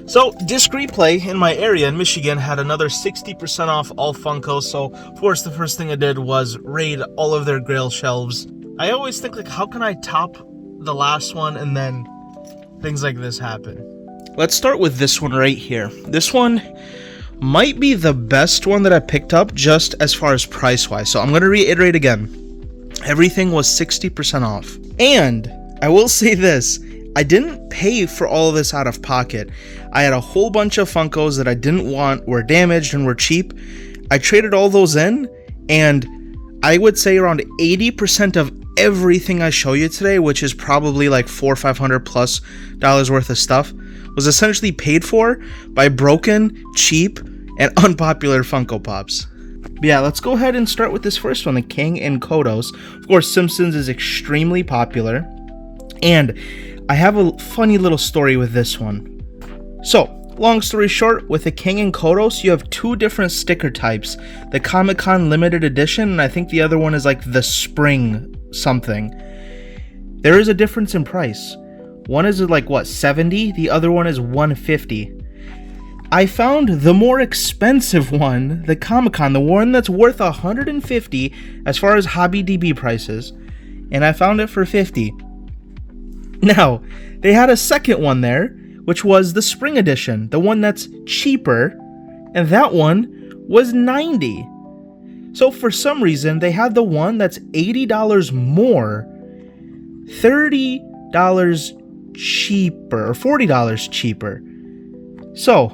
So, Disc Replay in my area in Michigan had another 60% off all Funkos, so of course the first thing I did was raid all of their Grail shelves. I always think, like, how can I top the last one, and then things like this happen. Let's start with this one right here. This one might be the best one that I picked up just as far as price-wise, so I'm going to reiterate again. Everything was 60% off. And I will say this, I didn't pay for all of this out of pocket. I had a whole bunch of Funkos that I didn't want, were damaged, and were cheap. I traded all those in, and I would say around 80% of everything I show you today, which is probably like $400 or $500 plus worth of stuff, was essentially paid for by broken, cheap, and unpopular Funko Pops. But yeah, let's go ahead and start with this first one, the King and Kodos. Of course, Simpsons is extremely popular, and I have a funny little story with this one. So, long story short, with the King and Kodos, you have two different sticker types. The Comic-Con limited edition, and I think the other one is like the spring something. There is a difference in price. One is like, what, 70? The other one is 150. I found the more expensive one, the Comic-Con, the one that's worth 150 as far as Hobby DB prices, and I found it for 50. Now, they had a second one there, which was the Spring Edition, the one that's cheaper, and that one was 90. So for some reason, they had the one that's $80 more, $30 cheaper, or $40 cheaper. So,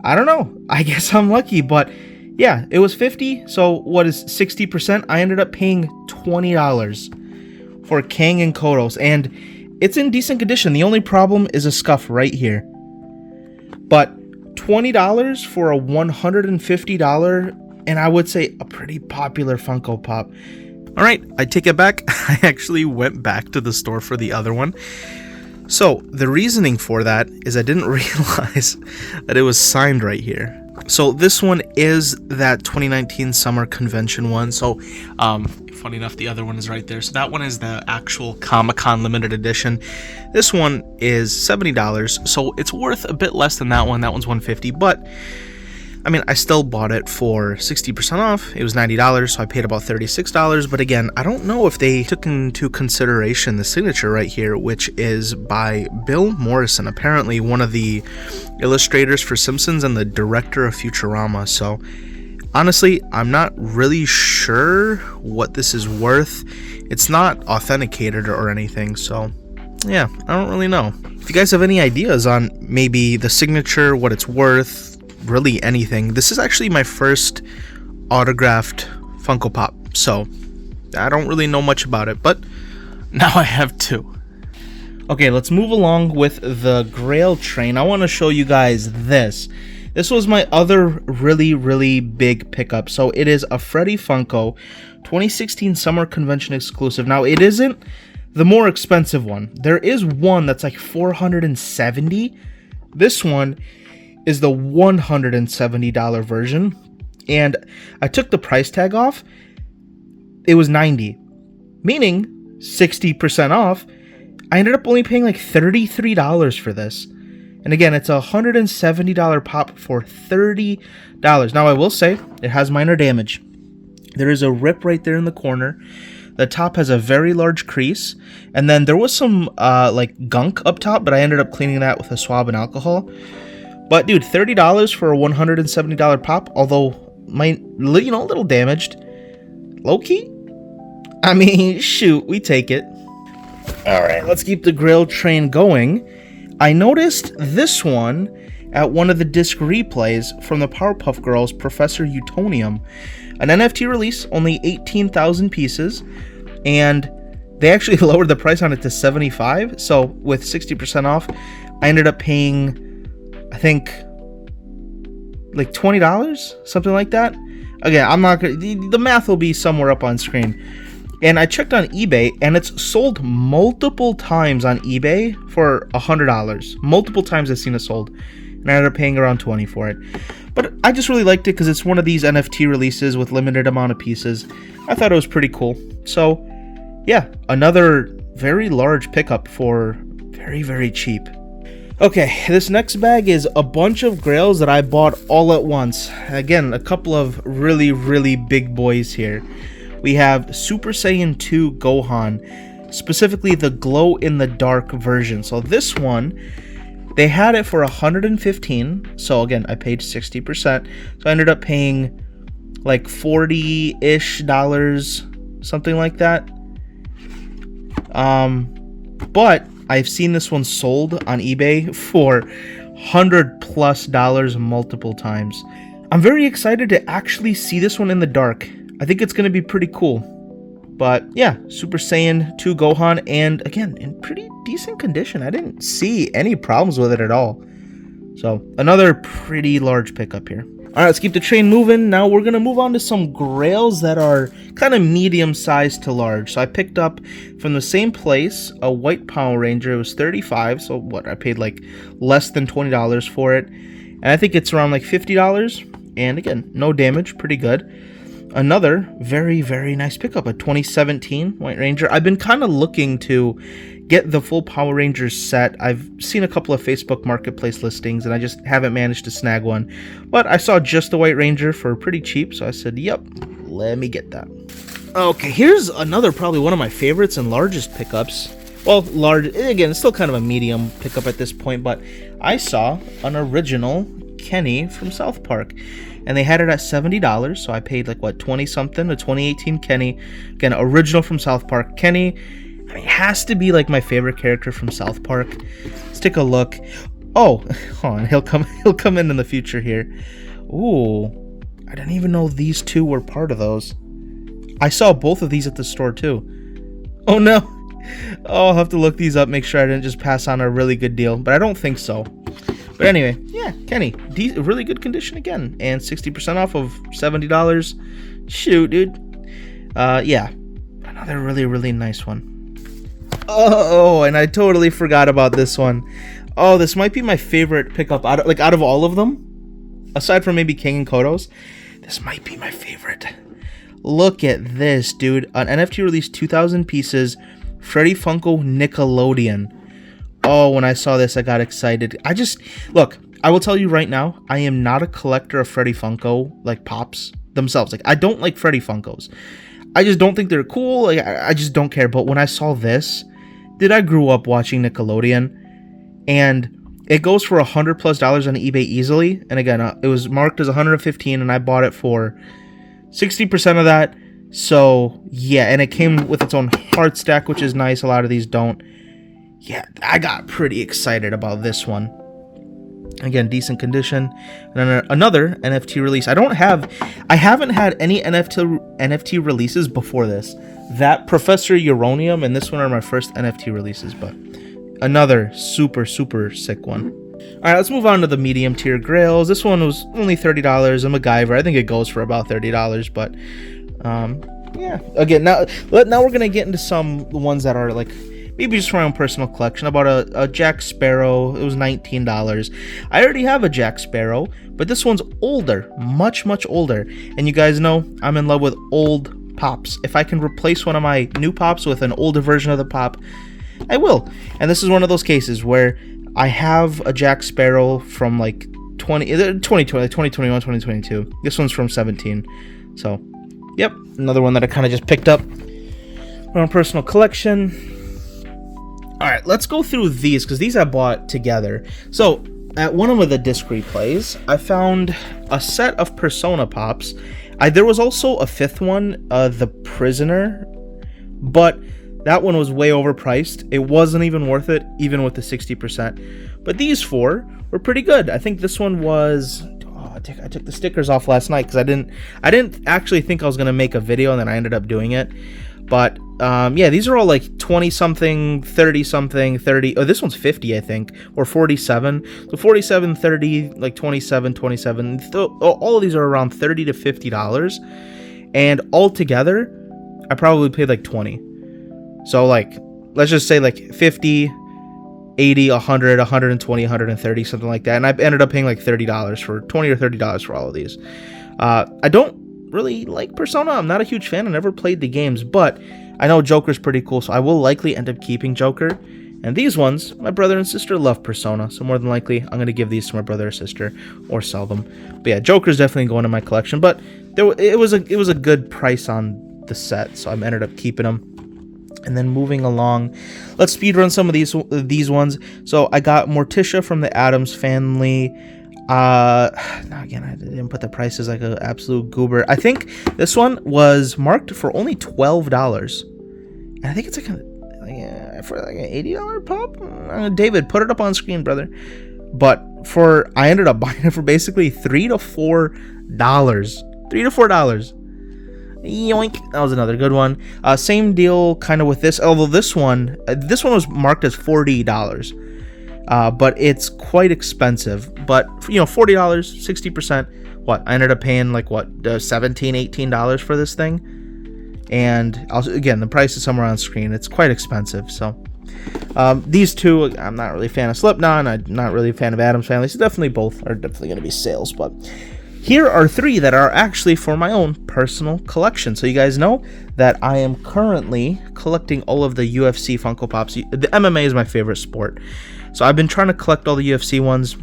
I don't know, I guess I'm lucky, but yeah, it was 50, so what is 60%? I ended up paying $20 for King and Kodos, and it's in decent condition. The only problem is a scuff right here. But $20 for a $150, and I would say a pretty popular Funko Pop. Alright, I take it back. I actually went back to the store for the other one. So, the reasoning for that is I didn't realize that it was signed right here. So, this one is that 2019 Summer Convention one. So, funny enough, the other one is right there. So that one is the actual Comic-Con limited edition. This one is $70, so it's worth a bit less than that one. That one's $150, but I mean, I still bought it for 60% off. It was $90, so I paid about $36. But again, I don't know if they took into consideration the signature right here, which is by Bill Morrison, apparently one of the illustrators for Simpsons and the director of Futurama. So honestly, I'm not really sure what this is worth. It's not authenticated or anything, so yeah, I don't really know. If you guys have any ideas on maybe the signature, what it's worth, really anything, this is actually my first autographed Funko Pop, so I don't really know much about it, but now I have two. Okay, let's move along with the Grail train. I want to show you guys this. This was my other really big pickup. So it is a Freddy Funko 2016 Summer Convention exclusive. Now, it isn't the more expensive one. There is one that's like $470. This one is the $170 version. And I took the price tag off. It was $90, meaning 60% off. I ended up only paying like $33 for this. And again, it's a $170 pop for $30. Now, I will say, it has minor damage. There is a rip right there in the corner. The top has a very large crease. And then there was some, like, gunk up top, but I ended up cleaning that with a swab and alcohol. But, dude, $30 for a $170 pop, although, a little damaged. Low-key? I mean, shoot, we take it. Alright, let's keep the Grail train going. I noticed this one at one of the disc replays from the Powerpuff Girls Professor Utonium. An NFT release, only 18,000 pieces, and they actually lowered the price on it to $75, so with 60% off, I ended up paying, I think, like $20, something like that. Again, I'm not gonna, the math will be somewhere up on screen. And I checked on eBay, and it's sold multiple times on eBay for $100. Multiple times I've seen it sold, and I ended up paying around $20 for it. But I just really liked it because it's one of these NFT releases with limited amount of pieces. I thought it was pretty cool. So, yeah, another very large pickup for very cheap. Okay, this next bag is a bunch of Grails that I bought all at once. Again, a couple of really big boys here. We have Super Saiyan 2 Gohan, specifically the glow in the dark version. So this one, they had it for $115. So again, I paid 60%. So I ended up paying like $40-ish, something like that. But I've seen this one sold on eBay for $100+ multiple times. I'm very excited to actually see this one in the dark. I think it's going to be pretty cool. But yeah, Super Saiyan 2 Gohan, and again, in pretty decent condition. I didn't see any problems with it at all. So another pretty large pickup here. Alright, let's keep the train moving. Now we're going to move on to some Grails that are kind of medium sized to large. So I picked up from the same place a white Power Ranger. It was $35, so what, I paid like less than $20 for it. And I think it's around like $50. And again, no damage, pretty good. Another very nice pickup, a 2017 White Ranger. I've been kind of looking to get the full Power Rangers set. I've seen a couple of Facebook Marketplace listings, and I just haven't managed to snag one. But I saw just the White Ranger for pretty cheap, so I said, yep, let me get that. Okay, here's another probably one of my favorites and largest pickups. Well, large, again, it's still kind of a medium pickup at this point, but I saw an original Kenny from South Park. And they had it at $70, so I paid like, what, 20-something, a 2018 Kenny. Again, original from South Park. Kenny, I mean, has to be like my favorite character from South Park. Let's take a look. Oh, hold on, he'll come in the future here. Ooh, I didn't even know these two were part of those. I saw both of these at the store too. Oh no. Oh, I'll have to look these up, make sure I didn't just pass on a really good deal, but I don't think so. But anyway, yeah, Kenny, really good condition again, and 60% off of $70. Shoot, dude. Yeah, another really nice one. Oh, and I totally forgot about this one. Oh, this might be my favorite pickup out of all of them, aside from maybe King and Kodos. This might be my favorite. Look at this, dude. An NFT release, 2,000 pieces, Freddy Funko Nickelodeon. Oh, when I saw this, I got excited. Look, I will tell you right now, I am not a collector of Freddy Funko, like, pops themselves. Like, I don't like Freddy Funkos. I just don't think they're cool. Like, I just don't care. But when I saw this, I grew up watching Nickelodeon, and it goes for $100+ on eBay easily. And again, it was marked as $115, and I bought it for 60% of that. So, yeah, and it came with its own hard stack, which is nice. A lot of these don't. Yeah, I got pretty excited about this one. Again, decent condition. And then another NFT release. I haven't had any NFT releases before this. That Professor Uranium and this one are my first NFT releases, but another super sick one. Alright, let's move on to the medium tier Grails. This one was only $30. A MacGyver. I think it goes for about $30, but yeah. Again, now we're gonna get into some ones that are like maybe just for my own personal collection. About a Jack Sparrow. It was $19. I already have a Jack Sparrow, but this one's older, much older. And you guys know I'm in love with old pops. If I can replace one of my new pops with an older version of the pop, I will. And this is one of those cases where I have a Jack Sparrow from like 2021, 2022. This one's from 17. So, yep, another one that I kind of just picked up for my own personal collection. Alright, let's go through these, because these I bought together. So, at one of the disc replays, I found a set of Persona Pops. There was also a fifth one, The Prisoner, but that one was way overpriced. It wasn't even worth it, even with the 60%. But these four were pretty good. I think this one was... Oh, I took the stickers off last night, because I didn't actually think I was going to make a video, and then I ended up doing it. But, yeah, these are all like 20-something, 30-something, 30... Oh, this one's 50, I think, or 47. So 47, 30, like 27, 27. All of these are around $30 to $50. And all together, I probably paid like 20. So, like, let's just say like 50, 80, 100, 120, 130, something like that. And I ended up paying like $30 for $20 or $30 for all of these. I don't really like Persona. I'm not a huge fan. I never played the games, but I know Joker's pretty cool, so I will likely end up keeping Joker. And these ones, my brother and sister love Persona, so more than likely I'm going to give these to my brother or sister or sell them. But yeah, Joker's definitely going in my collection, but it was a good price on the set, so I ended up keeping them. And then moving along, let's speedrun some of these ones. So I got Morticia from the Addams Family. Now again, I didn't put the prices like an absolute goober. I think this one was marked for only $12, and I think it's for like an $80 pop. David, put it up on screen, brother. But I ended up buying it for basically $3 to $4. $3 to $4. Yoink. That was another good one. Same deal kind of with this, although this one was marked as $40. But it's quite expensive. But $40, 60%. What? I ended up paying like what, $17, $18 for this thing. And also, again, the price is somewhere on screen. It's quite expensive. So these two, I'm not really a fan of Slipknot. I'm not really a fan of Addams Family. So definitely both are definitely going to be sales. But here are three that are actually for my own personal collection. So you guys know that I am currently collecting all of the UFC Funko Pops. The MMA is my favorite sport. So I've been trying to collect all the UFC ones.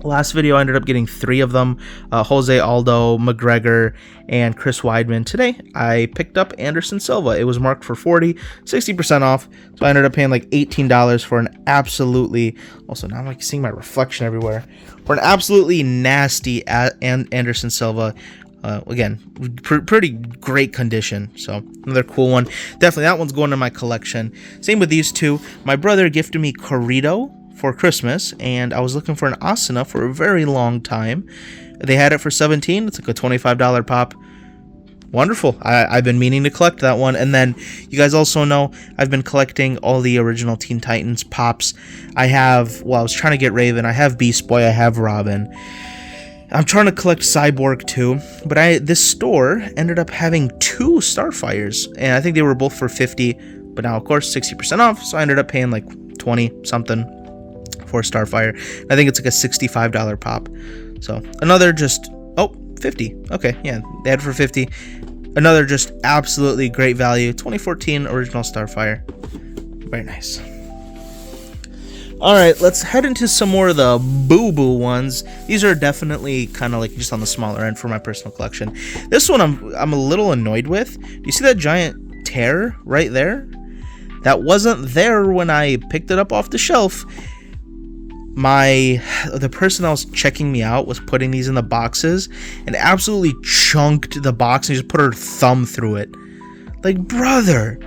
Last video, I ended up getting 3 of them. Jose Aldo, McGregor, and Chris Weidman. Today, I picked up Anderson Silva. It was marked for 60% off. So I ended up paying like $18 for an absolutely... Also, now I'm like seeing my reflection everywhere. For an absolutely nasty Anderson Silva. Again, pretty great condition. So another cool one. Definitely, that one's going in my collection. Same with these two. My brother gifted me Corrido for Christmas, and I was looking for an Asuna for a very long time. They had it for $17. It's like a $25 pop. Wonderful. I've been meaning to collect that one. And then you guys also know I've been collecting all the original Teen Titans pops. I was trying to get Raven. I have Beast Boy. I have Robin. I'm trying to collect Cyborg too, but this store ended up having 2 Starfires, and I think they were both for $50, but now of course 60% off, so I ended up paying like 20 something for Starfire. I think it's like a $65 pop. So another just 50. Okay, yeah, they had it for 50. Another just absolutely great value. 2014 original Starfire. Very nice. Alright, let's head into some more of the boo-boo ones. These are definitely kind of like just on the smaller end for my personal collection. This one I'm a little annoyed with. Do you see that giant tear right there? That wasn't there when I picked it up off the shelf. The person that was checking me out was putting these in the boxes and absolutely chunked the box and just put her thumb through it. Like, brother.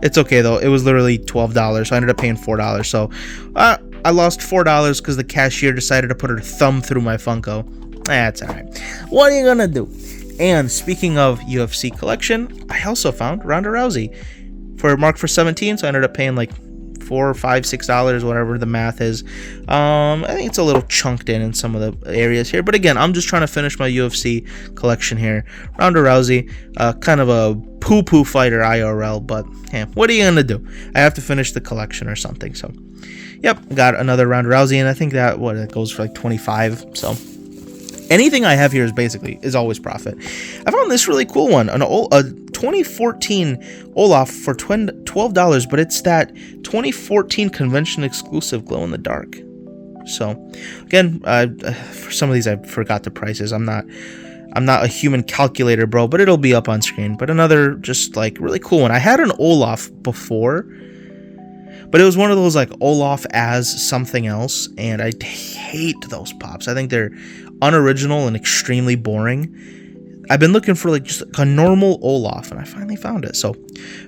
It's okay though. It was literally $12, so I ended up paying $4. So I lost $4 because the cashier decided to put her thumb through my Funko. That's alright. What are you gonna do? And speaking of UFC collection, I also found Ronda Rousey marked for $17, so I ended up paying like $4, $5, $6, whatever the math is. I think it's a little chunked in some of the areas here, but again, I'm just trying to finish my UFC collection here. Ronda Rousey, kind of a poo-poo fighter IRL, but hey, what are you gonna do? I have to finish the collection or something. So, yep, got another Ronda Rousey, and I think that it goes for like 25. So, anything I have here is always profit. I found this really cool one, a 2014 Olaf for $12, but it's that 2014 convention exclusive glow in the dark. So, again, for some of these I forgot the prices. I'm not a human calculator, bro, but it'll be up on screen. But another just like really cool one. I had an Olaf before, but it was one of those like Olaf as something else, and I hate those pops. I think they're unoriginal and extremely boring. I've been looking for like just a normal Olaf, and I finally found it. So,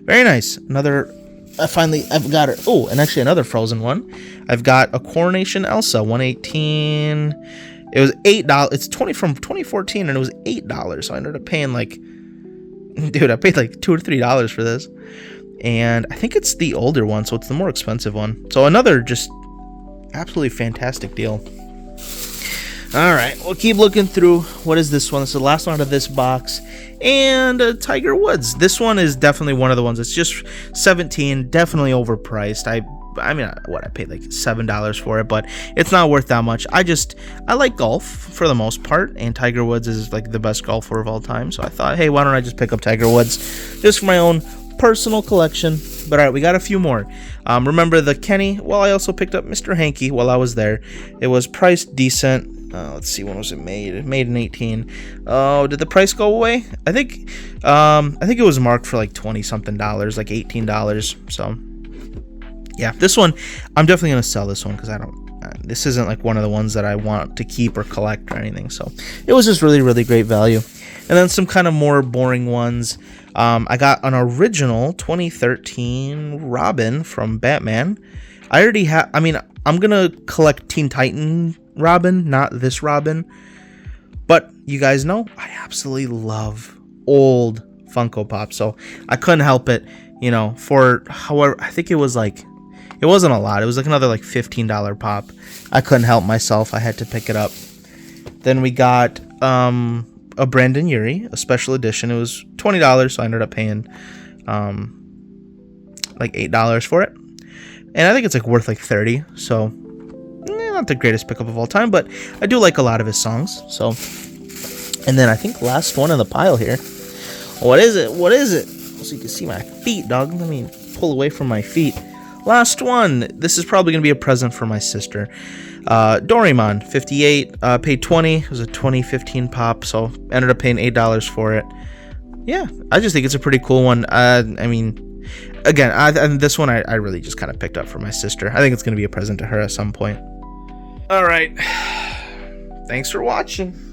very nice. I've got it. Oh, and actually another Frozen one. I've got a Coronation Elsa 118. It was $8. It's from 2014, and it was $8. So I ended up paying like, dude, I paid like $2 or $3 for this. And I think it's the older one, so it's the more expensive one. So another just absolutely fantastic deal. All right, we'll keep looking through. What is this one? This is the last one out of this box. And Tiger Woods. This one is definitely one of the ones. It's just $17, definitely overpriced. I paid like $7 for it, but it's not worth that much. I like golf for the most part, and Tiger Woods is like the best golfer of all time. So I thought, hey, why don't I just pick up Tiger Woods just for my own personal collection. But all right, we got a few more. Remember the Kenny? Well, I also picked up Mr. Hanky while I was there. It was priced decent. Let's see, when was it made? Made in 18. Oh, did the price go away? I think it was marked for like $20 something, like $18. So yeah, this one I'm definitely gonna sell this one because I don't. This isn't like one of the ones that I want to keep or collect or anything. So it was just really great value. And then some kind of more boring ones. I got an original 2013 Robin from Batman. I already have. I mean, I'm gonna collect Teen Titan Robin, not this Robin. But you guys know I absolutely love old Funko Pop, so I couldn't help it. You know, for however, I think it was like, it wasn't a lot. It was like another like $15 pop. I couldn't help myself. I had to pick it up. Then we got a Brandon Urie, a special edition. It was $20, so I ended up paying like $8 for it. And I think it's like worth like $30. So not the greatest pickup of all time, but I do like a lot of his songs. So, and then I think last one in the pile here. What is it? What is it? So you can see my feet, dog. Let me pull away from my feet. Last one. This is probably gonna be a present for my sister. Doraemon 58. Paid $20. It was a 2015 pop, so ended up paying $8 for it. Yeah, I just think it's a pretty cool one. I mean, again, and this one I really just kind of picked up for my sister. I think it's gonna be a present to her at some point. All right. Thanks for watching.